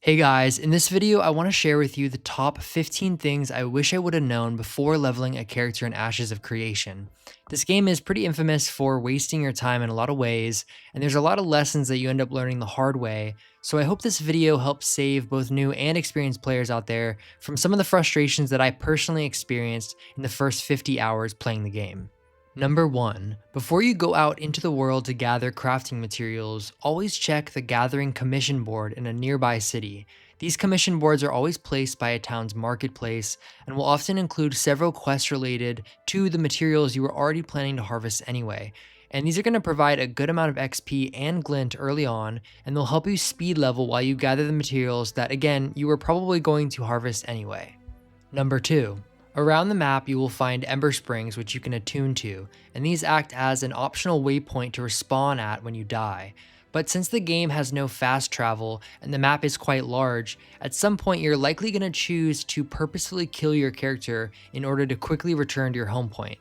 Hey guys, in this video I want to share with you the top 15 things I wish I would have known before leveling a character in Ashes of Creation. This game is pretty infamous for wasting your time in a lot of ways, and there's a lot of lessons that you end up learning the hard way, so I hope this video helps save both new and experienced players out there from some of the frustrations that I personally experienced in the first 50 hours playing the game. Number 1. Before you go out into the world to gather crafting materials, always check the gathering commission board in a nearby city. These commission boards are always placed by a town's marketplace and will often include several quests related to the materials you were already planning to harvest anyway. And these are going to provide a good amount of XP and glint early on, and they'll help you speed level while you gather the materials that, again, you were probably going to harvest anyway. Number 2. Around the map, you will find Ember Springs, which you can attune to, and these act as an optional waypoint to respawn at when you die. But since the game has no fast travel and the map is quite large, at some point you're likely going to choose to purposefully kill your character in order to quickly return to your home point.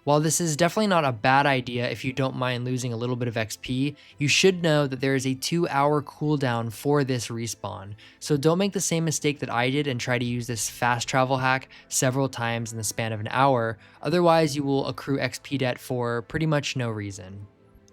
While this is definitely not a bad idea if you don't mind losing a little bit of XP, you should know that there is a 2-hour cooldown for this respawn, so don't make the same mistake that I did and try to use this fast travel hack several times in the span of an hour, otherwise you will accrue XP debt for pretty much no reason.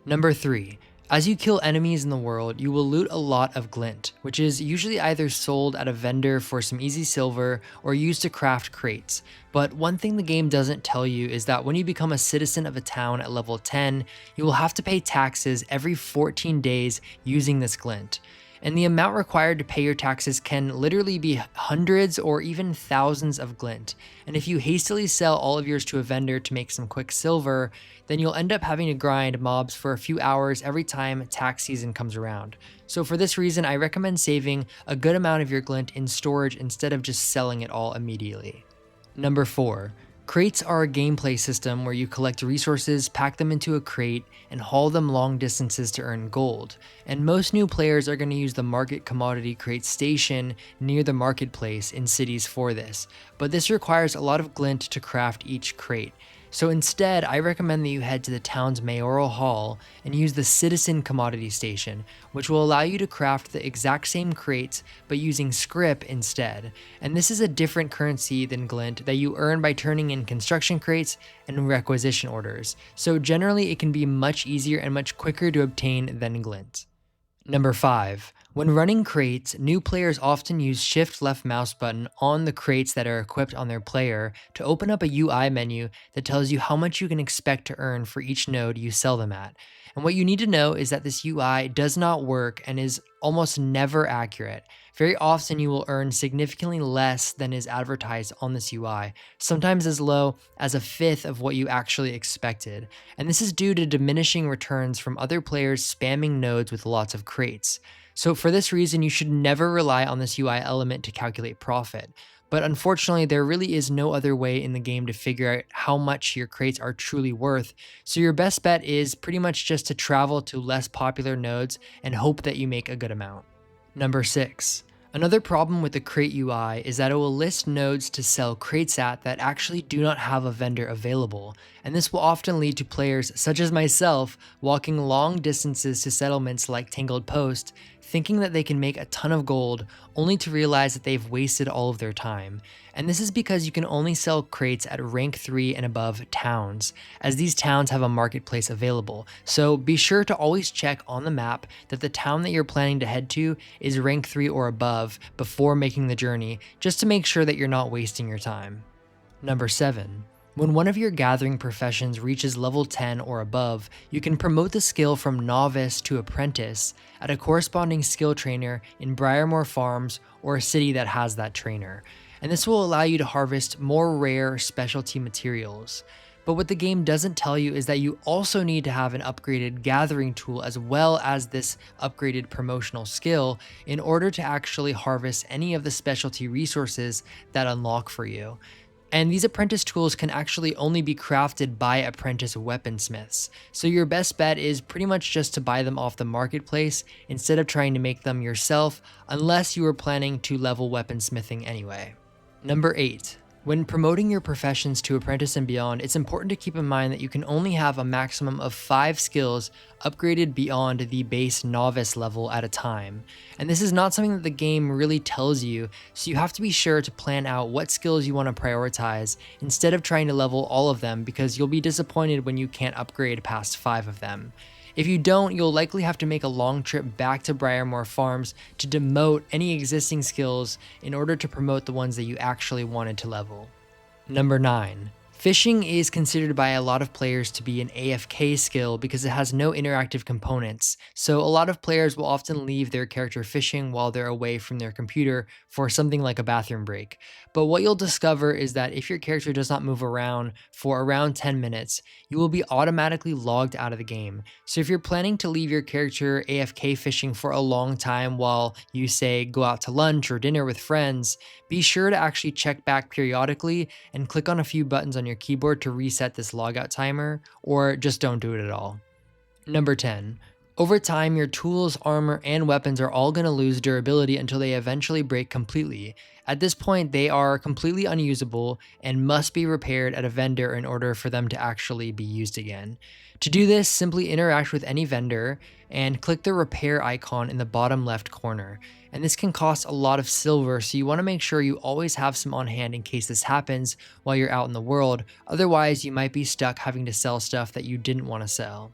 Number 3. As you kill enemies in the world, you will loot a lot of glint, which is usually either sold at a vendor for some easy silver or used to craft crates. But one thing the game doesn't tell you is that when you become a citizen of a town at level 10, you will have to pay taxes every 14 days using this glint. And the amount required to pay your taxes can literally be hundreds or even thousands of glint. And if you hastily sell all of yours to a vendor to make some quick silver, then you'll end up having to grind mobs for a few hours every time tax season comes around. So for this reason, I recommend saving a good amount of your glint in storage instead of just selling it all immediately. Number 4. Crates are a gameplay system where you collect resources, pack them into a crate, and haul them long distances to earn gold. And most new players are going to use the Market Commodity Crate station near the marketplace in cities for this, but this requires a lot of glint to craft each crate. So instead, I recommend that you head to the town's mayoral hall and use the Citizen Commodity Station, which will allow you to craft the exact same crates but using scrip instead. And this is a different currency than glint that you earn by turning in construction crates and requisition orders. So generally, it can be much easier and much quicker to obtain than glint. Number 5. When running crates, new players often use shift left mouse button on the crates that are equipped on their player to open up a UI menu that tells you how much you can expect to earn for each node you sell them at. And what you need to know is that this UI does not work and is almost never accurate. Very often you will earn significantly less than is advertised on this UI, sometimes as low as a fifth of what you actually expected. And this is due to diminishing returns from other players spamming nodes with lots of crates. So for this reason, you should never rely on this UI element to calculate profit. But unfortunately, there really is no other way in the game to figure out how much your crates are truly worth, so your best bet is pretty much just to travel to less popular nodes and hope that you make a good amount. Number 6. Another problem with the crate UI is that it will list nodes to sell crates at that actually do not have a vendor available, and this will often lead to players such as myself walking long distances to settlements like Tangled Post, thinking that they can make a ton of gold, only to realize that they've wasted all of their time. And this is because you can only sell crates at rank 3 and above towns, as these towns have a marketplace available. So be sure to always check on the map that the town that you're planning to head to is rank 3 or above before making the journey, just to make sure that you're not wasting your time. Number 7. When one of your gathering professions reaches level 10 or above, you can promote the skill from novice to apprentice at a corresponding skill trainer in Briarmore Farms or a city that has that trainer. And this will allow you to harvest more rare specialty materials. But what the game doesn't tell you is that you also need to have an upgraded gathering tool as well as this upgraded promotional skill in order to actually harvest any of the specialty resources that unlock for you. And these apprentice tools can actually only be crafted by apprentice weaponsmiths, so your best bet is pretty much just to buy them off the marketplace instead of trying to make them yourself, unless you are planning to level weaponsmithing anyway. Number 8. When promoting your professions to apprentice and beyond, it's important to keep in mind that you can only have a maximum of 5 skills upgraded beyond the base novice level at a time. And this is not something that the game really tells you, so you have to be sure to plan out what skills you want to prioritize instead of trying to level all of them, because you'll be disappointed when you can't upgrade past 5 of them. If you don't, you'll likely have to make a long trip back to Briarmoor Farms to demote any existing skills in order to promote the ones that you actually wanted to level. Number 9. Fishing is considered by a lot of players to be an AFK skill because it has no interactive components, so a lot of players will often leave their character fishing while they're away from their computer for something like a bathroom break. But what you'll discover is that if your character does not move around for around 10 minutes, you will be automatically logged out of the game. So if you're planning to leave your character AFK fishing for a long time while you, say, go out to lunch or dinner with friends, be sure to actually check back periodically and click on a few buttons on your keyboard to reset this logout timer, or just don't do it at all. Number 10. Over time, your tools, armor, and weapons are all going to lose durability until they eventually break completely. At this point, they are completely unusable and must be repaired at a vendor in order for them to actually be used again. To do this, simply interact with any vendor and click the repair icon in the bottom left corner. And this can cost a lot of silver, so you want to make sure you always have some on hand in case this happens while you're out in the world. Otherwise, you might be stuck having to sell stuff that you didn't want to sell.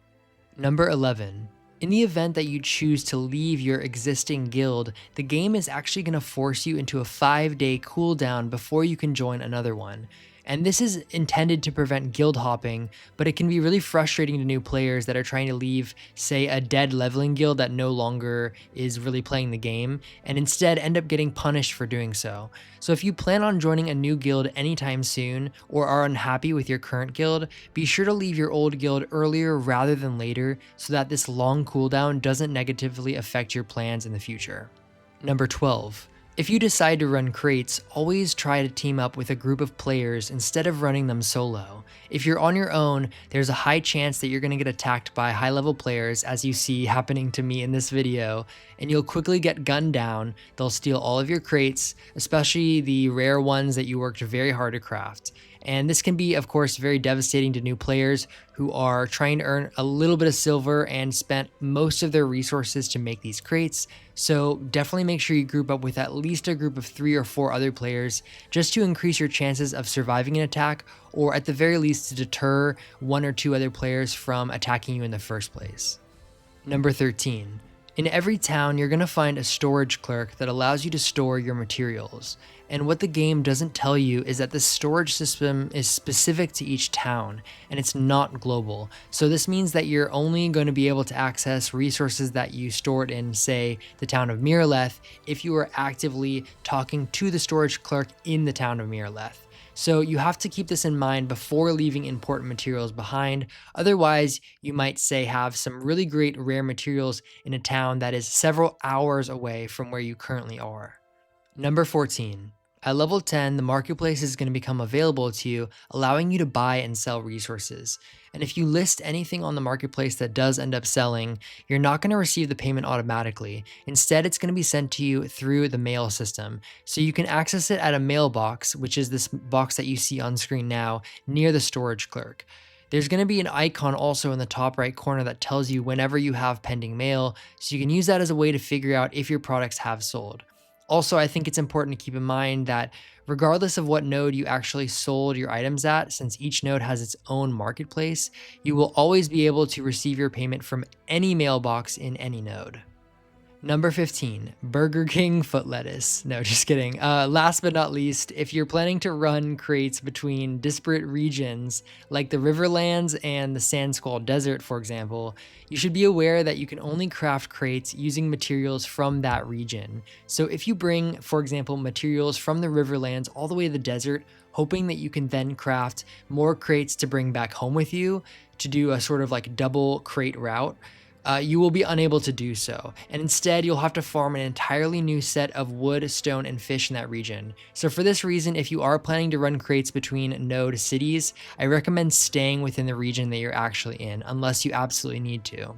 Number 11. In the event that you choose to leave your existing guild, the game is actually going to force you into a 5-day cooldown before you can join another one. And this is intended to prevent guild hopping, but it can be really frustrating to new players that are trying to leave, say, a dead leveling guild that no longer is really playing the game, and instead end up getting punished for doing so. So if you plan on joining a new guild anytime soon, or are unhappy with your current guild, be sure to leave your old guild earlier rather than later so that this long cooldown doesn't negatively affect your plans in the future. Number 12. If you decide to run crates, always try to team up with a group of players instead of running them solo. If you're on your own, there's a high chance that you're going to get attacked by high-level players, as you see happening to me in this video, and you'll quickly get gunned down. They'll steal all of your crates, especially the rare ones that you worked very hard to craft. And this can be, of course, very devastating to new players who are trying to earn a little bit of silver and spent most of their resources to make these crates. So definitely make sure you group up with at least a group of 3 or 4 other players just to increase your chances of surviving an attack, or at the very least to deter 1 or 2 other players from attacking you in the first place. Number 13. In every town, you're going to find a storage clerk that allows you to store your materials. And what the game doesn't tell you is that this storage system is specific to each town, and it's not global. So this means that you're only going to be able to access resources that you stored in, say, the town of Miraleth, if you are actively talking to the storage clerk in the town of Miraleth. So you have to keep this in mind before leaving important materials behind. Otherwise, you might, say, have some really great rare materials in a town that is several hours away from where you currently are. Number 14. At level 10, the marketplace is going to become available to you, allowing you to buy and sell resources. And if you list anything on the marketplace that does end up selling, you're not going to receive the payment automatically. Instead, it's going to be sent to you through the mail system. So you can access it at a mailbox, which is this box that you see on screen now, near the storage clerk. There's going to be an icon also in the top right corner that tells you whenever you have pending mail, so you can use that as a way to figure out if your products have sold. Also, I think it's important to keep in mind that regardless of what node you actually sold your items at, since each node has its own marketplace, you will always be able to receive your payment from any mailbox in any node. Number 15, Burger King foot lettuce. No, just kidding. Last but not least, if you're planning to run crates between disparate regions, like the Riverlands and the Sandsquall Desert, for example, you should be aware that you can only craft crates using materials from that region. So if you bring, for example, materials from the Riverlands all the way to the desert, hoping that you can then craft more crates to bring back home with you to do a sort of like double crate route, you will be unable to do so, and instead you'll have to farm an entirely new set of wood, stone, and fish in that region. So for this reason, if you are planning to run crates between node cities, I recommend staying within the region that you're actually in, unless you absolutely need to.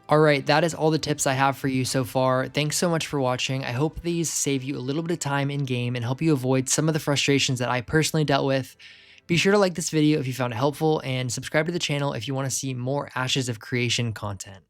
All right, that is all the tips I have for you so far. Thanks so much for watching. I hope these save you a little bit of time in game and help you avoid some of the frustrations that I personally dealt with. Be sure to like this video if you found it helpful and subscribe to the channel if you want to see more Ashes of Creation content.